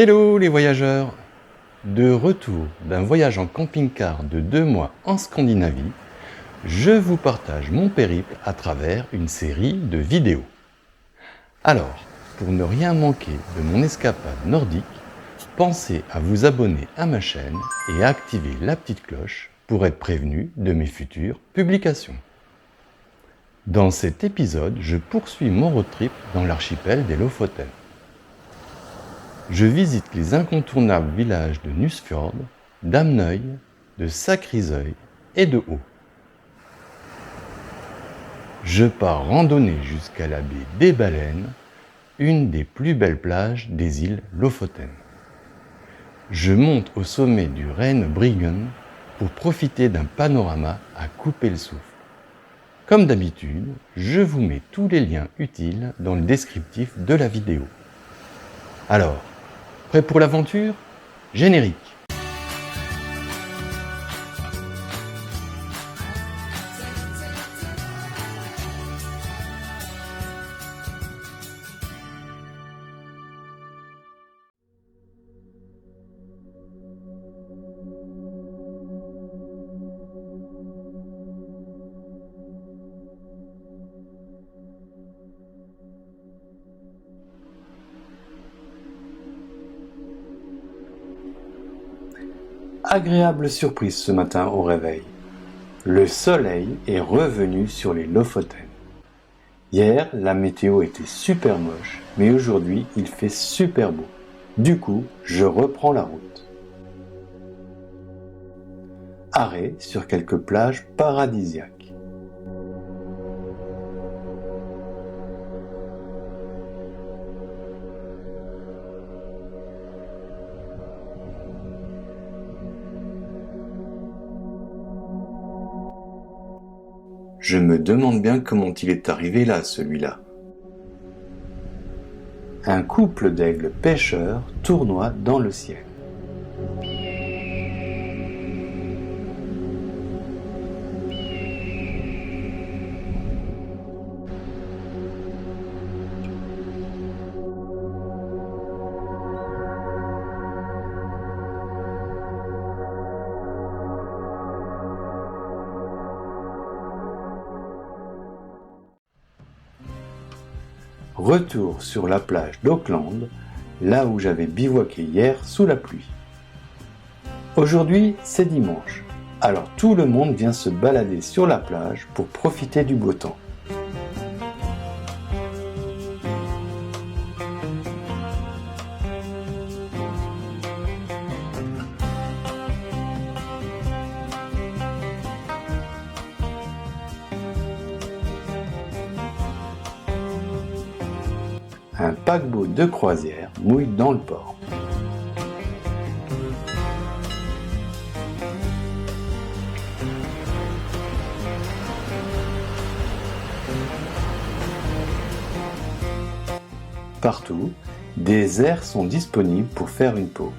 Hello les voyageurs! De retour d'un voyage en camping-car de 2 mois en Scandinavie, je vous partage mon périple à travers une série de vidéos. Alors, pour ne rien manquer de mon escapade nordique, pensez à vous abonner à ma chaîne et à activer la petite cloche pour être prévenu de mes futures publications. Dans cet épisode, je poursuis mon road trip dans l'archipel des Lofoten. Je visite les incontournables villages de Nusfjord, d'Amnøy, de Sakrisøy et de Hå. Je pars randonner jusqu'à la baie des Baleines, une des plus belles plages des îles Lofoten. Je monte au sommet du Rhein-Bryggen pour profiter d'un panorama à couper le souffle. Comme d'habitude, je vous mets tous les liens utiles dans le descriptif de la vidéo. Alors, prêt pour l'aventure? Générique! Agréable surprise ce matin au réveil. Le soleil est revenu sur les Lofoten. Hier, la météo était super moche, mais aujourd'hui, il fait super beau. Du coup, je reprends la route. Arrêt sur quelques plages paradisiaques. Je me demande bien comment il est arrivé là, celui-là. Un couple d'aigles pêcheurs tournoie dans le ciel. Retour sur la plage d'Auckland, là où j'avais bivouaqué hier sous la pluie. Aujourd'hui, c'est dimanche, alors tout le monde vient se balader sur la plage pour profiter du beau temps. Un paquebot de croisière mouille dans le port. Partout, des aires sont disponibles pour faire une pause.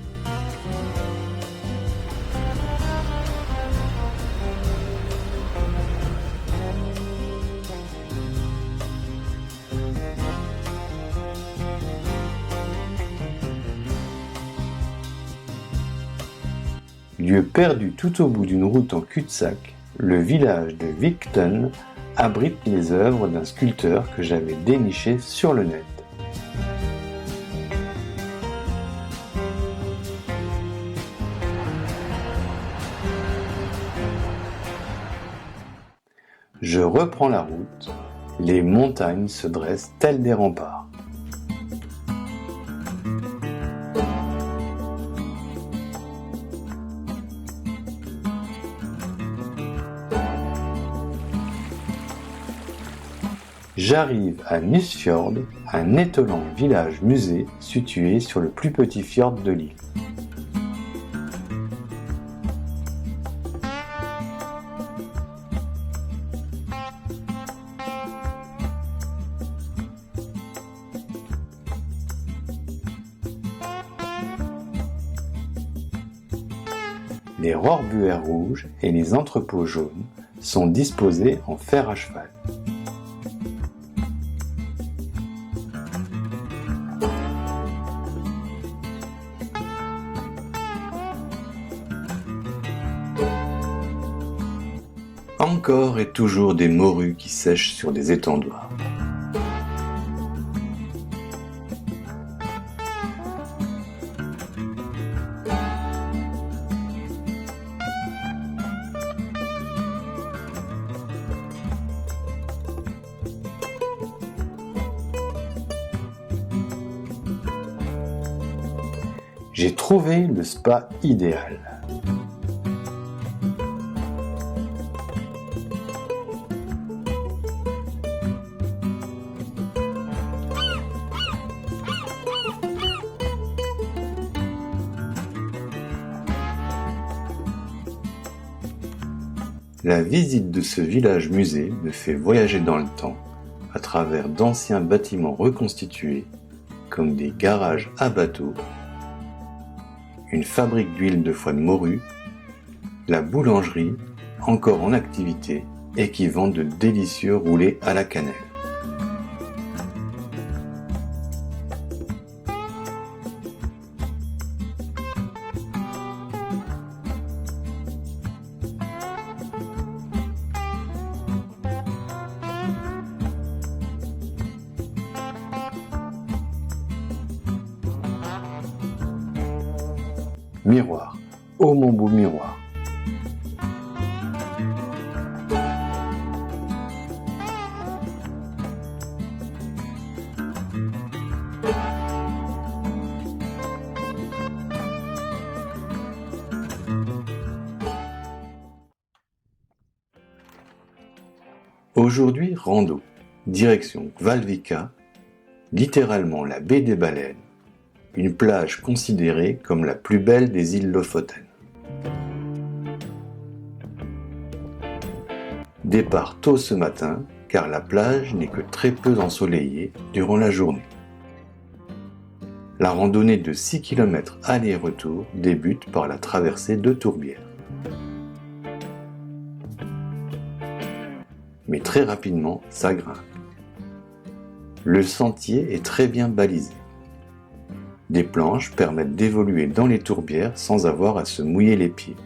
Lieu perdu tout au bout d'une route en cul-de-sac, le village de Vikten abrite les œuvres d'un sculpteur que j'avais déniché sur le net. Je reprends la route, les montagnes se dressent telles des remparts. J'arrive à Nusfjord, un étonnant village-musée situé sur le plus petit fjord de l'île. Les rorbuères rouges et les entrepôts jaunes sont disposés en fer à cheval. Encore et toujours des morues qui sèchent sur des étendoirs. J'ai trouvé le spa idéal. La visite de ce village-musée me fait voyager dans le temps à travers d'anciens bâtiments reconstitués comme des garages à bateaux, une fabrique d'huile de foie de morue, la boulangerie, encore en activité et qui vend de délicieux roulés à la cannelle. Miroir, oh mon beau miroir. Aujourd'hui, rando, direction Gvalvika, littéralement la baie des Baleines, une plage considérée comme la plus belle des îles Lofoten. Départ tôt ce matin, car la plage n'est que très peu ensoleillée durant la journée. La randonnée de 6 km aller-retour débute par la traversée de Tourbières. Mais très rapidement, ça grimpe. Le sentier est très bien balisé. Des planches permettent d'évoluer dans les tourbières sans avoir à se mouiller les pieds.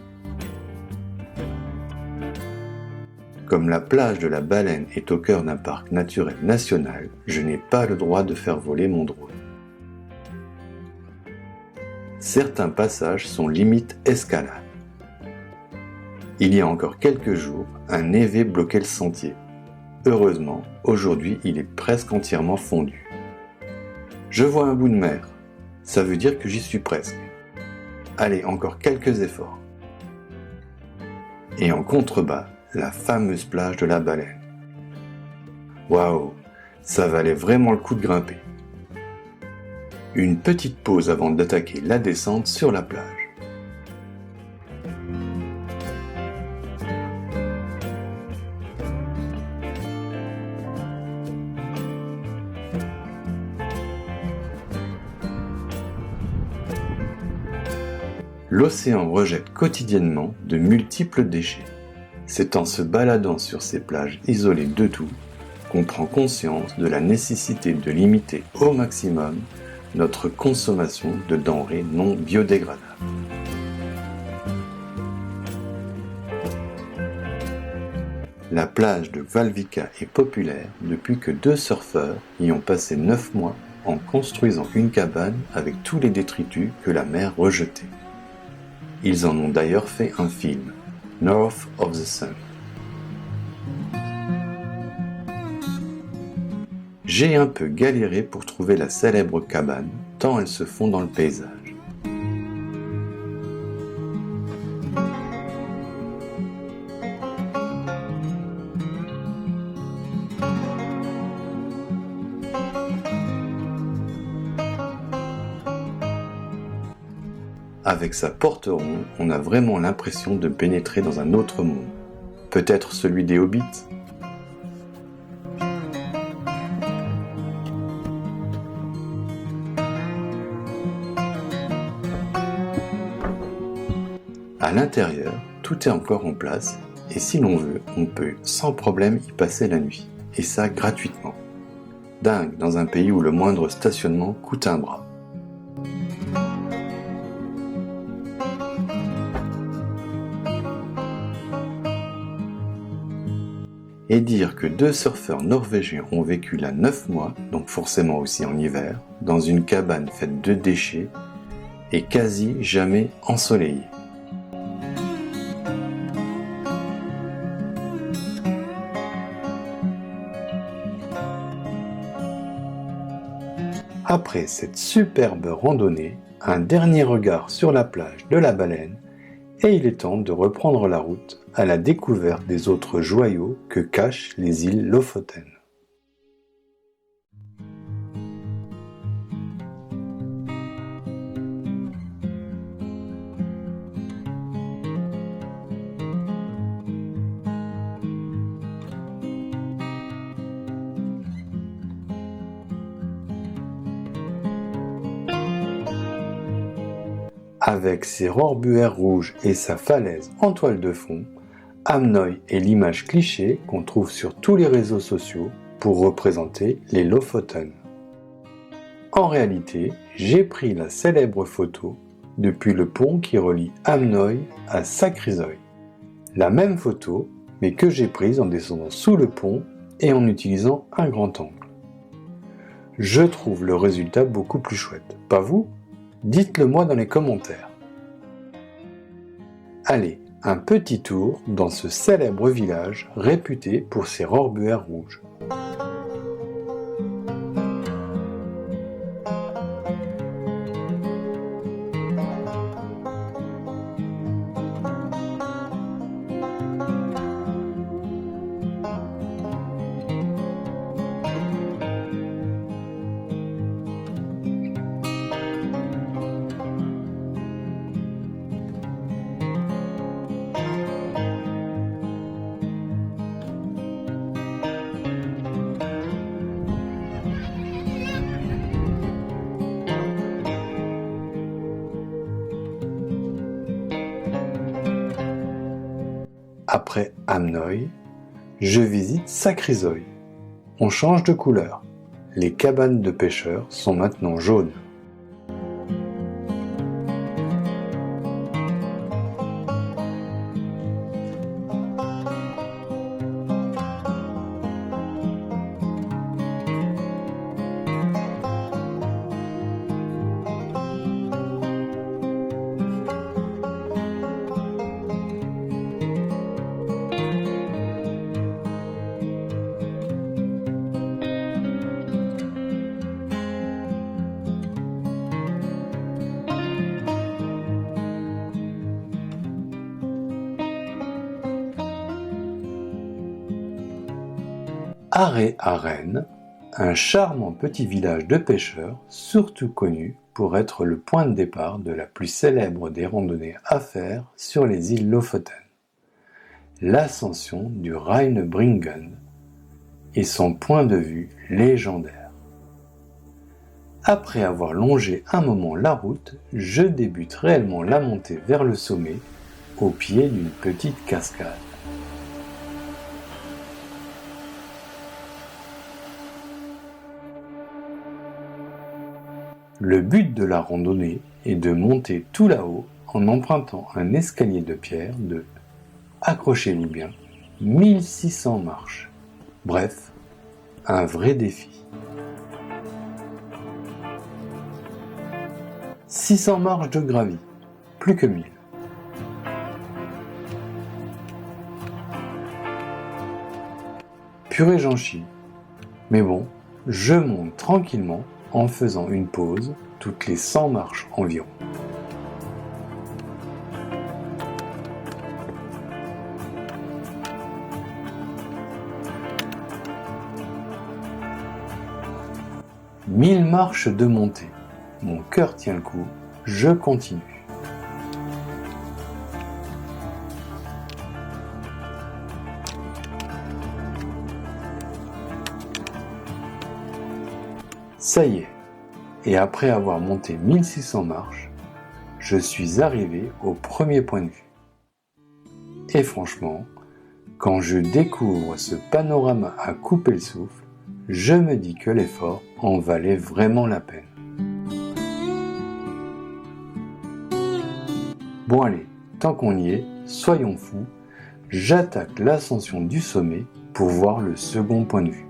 Comme la plage de la Baleine est au cœur d'un parc naturel national, je n'ai pas le droit de faire voler mon drone. Certains passages sont limite escalade. Il y a encore quelques jours, un névé bloquait le sentier. Heureusement, aujourd'hui, il est presque entièrement fondu. Je vois un bout de mer. Ça veut dire que j'y suis presque. Allez, encore quelques efforts. Et en contrebas, la fameuse plage de la Baleine. Waouh, ça valait vraiment le coup de grimper. Une petite pause avant d'attaquer la descente sur la plage. L'océan rejette quotidiennement de multiples déchets. C'est en se baladant sur ces plages isolées de tout qu'on prend conscience de la nécessité de limiter au maximum notre consommation de denrées non biodégradables. La plage de Gvalvika est populaire depuis que 2 surfeurs y ont passé 9 mois en construisant une cabane avec tous les détritus que la mer rejetait. Ils en ont d'ailleurs fait un film, North of the Sun. J'ai un peu galéré pour trouver la célèbre cabane, tant elle se fond dans le paysage. Avec sa porte ronde, on a vraiment l'impression de pénétrer dans un autre monde. Peut-être celui des hobbits ? À l'intérieur, tout est encore en place et si l'on veut, on peut sans problème y passer la nuit. Et ça gratuitement. Dingue dans un pays où le moindre stationnement coûte un bras. et dire que 2 surfeurs norvégiens ont vécu là 9 mois, donc forcément aussi en hiver, dans une cabane faite de déchets et quasi jamais ensoleillée. Après cette superbe randonnée, un dernier regard sur la plage de la Baleine, et il est temps de reprendre la route à la découverte des autres joyaux que cachent les îles Lofoten. Avec ses rohrbuers rouges et sa falaise en toile de fond, Hamnøy est l'image cliché qu'on trouve sur tous les réseaux sociaux pour représenter les Lofoten. En réalité, j'ai pris la célèbre photo depuis le pont qui relie Hamnøy à Sakrisøy. La même photo, mais que j'ai prise en descendant sous le pont et en utilisant un grand angle. Je trouve le résultat beaucoup plus chouette, pas vous ? Dites-le moi dans les commentaires. Allez, un petit tour dans ce célèbre village réputé pour ses rohrbuers rouges. Après Hamnøy, je visite Sakrisøy. On change de couleur. Les cabanes de pêcheurs sont maintenant jaunes. Are-Aren, un charmant petit village de pêcheurs, surtout connu pour être le point de départ de la plus célèbre des randonnées à faire sur les îles Lofoten, l'ascension du Rheinebringen et son point de vue légendaire. Après avoir longé un moment la route, je débute réellement la montée vers le sommet, au pied d'une petite cascade. Le but de la randonnée est de monter tout là-haut en empruntant un escalier de pierre de, accrochez-vous bien, 1600 marches. Bref, un vrai défi. 600 marches de gravi, plus que 1000. Purée j'en chie. Mais bon, je monte tranquillement en faisant une pause toutes les 100 marches environ. « 1000 marches de montée. Mon cœur tient le coup, je continue. Ça y est, et après avoir monté 1600 marches, je suis arrivé au premier point de vue. Et franchement, quand je découvre ce panorama à couper le souffle, je me dis que l'effort en valait vraiment la peine. Bon allez, tant qu'on y est, soyons fous, j'attaque l'ascension du sommet pour voir le second point de vue.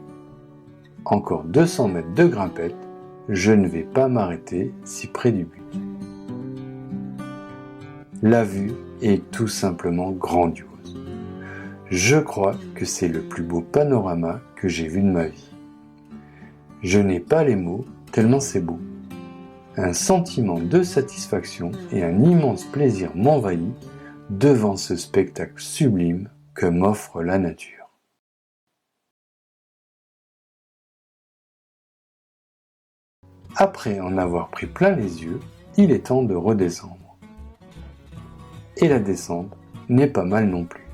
Encore 200 mètres de grimpette, je ne vais pas m'arrêter si près du but. La vue est tout simplement grandiose. Je crois que c'est le plus beau panorama que j'ai vu de ma vie. Je n'ai pas les mots tellement c'est beau. Un sentiment de satisfaction et un immense plaisir m'envahit devant ce spectacle sublime que m'offre la nature. Après en avoir pris plein les yeux, il est temps de redescendre. Et la descente n'est pas mal non plus.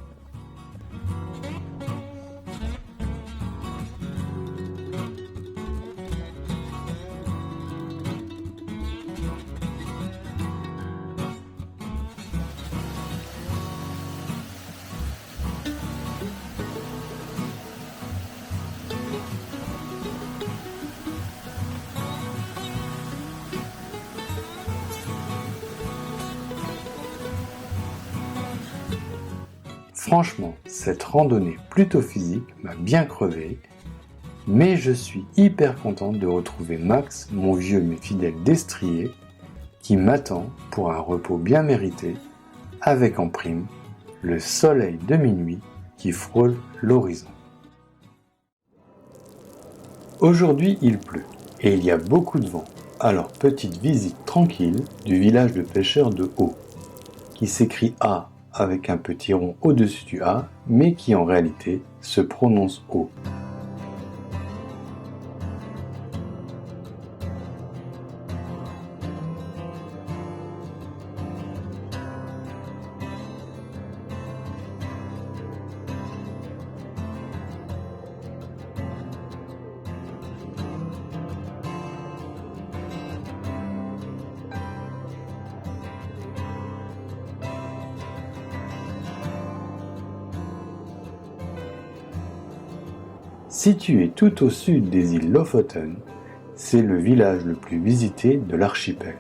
Franchement, cette randonnée plutôt physique m'a bien crevé, mais je suis hyper content de retrouver Max, mon vieux mais fidèle destrier, qui m'attend pour un repos bien mérité, avec en prime le soleil de minuit qui frôle l'horizon. Aujourd'hui il pleut et il y a beaucoup de vent, alors petite visite tranquille du village de pêcheurs de Haut, qui s'écrit A avec un petit rond au-dessus du A, mais qui en réalité se prononce O. Situé tout au sud des îles Lofoten, c'est le village le plus visité de l'archipel.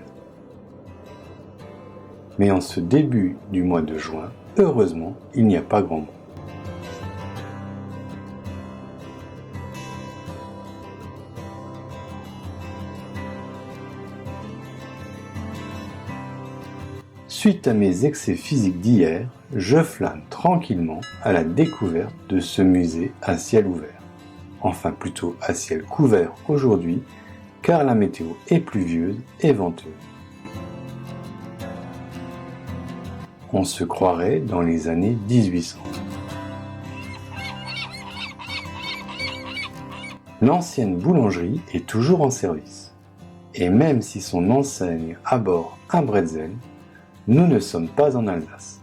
Mais en ce début du mois de juin, heureusement, il n'y a pas grand monde. Suite à mes excès physiques d'hier, je flâne tranquillement à la découverte de ce musée à ciel ouvert. Enfin plutôt à ciel couvert aujourd'hui, car la météo est pluvieuse et venteuse. On se croirait dans les années 1800. L'ancienne boulangerie est toujours en service. Et même si son enseigne aborde un bretzel, nous ne sommes pas en Alsace.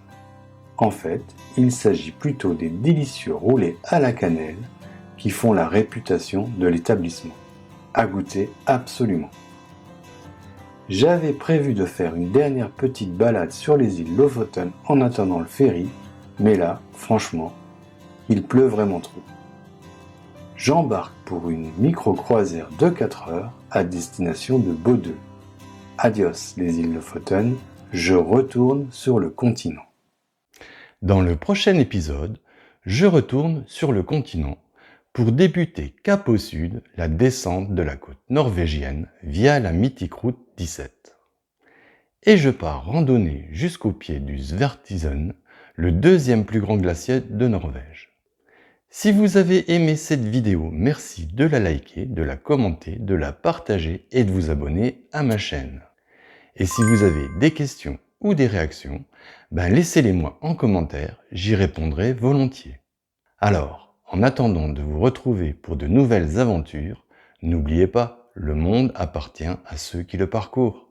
En fait, il s'agit plutôt des délicieux roulés à la cannelle qui font la réputation de l'établissement. À goûter absolument. J'avais prévu de faire une dernière petite balade sur les îles Lofoten en attendant le ferry, mais là, franchement, il pleut vraiment trop. J'embarque pour une micro-croisière de 4 heures à destination de Bodø. Adios les îles Lofoten, je retourne sur le continent. Dans le prochain épisode, je retourne sur le continent pour débuter cap au sud la descente de la côte norvégienne via la mythique route 17. Et je pars randonner jusqu'au pied du Svartisen, le deuxième plus grand glacier de Norvège. Si vous avez aimé cette vidéo, merci de la liker, de la commenter, de la partager et de vous abonner à ma chaîne. Et si vous avez des questions ou des réactions, laissez-les moi en commentaire, j'y répondrai volontiers. Alors, en attendant de vous retrouver pour de nouvelles aventures, n'oubliez pas, le monde appartient à ceux qui le parcourent.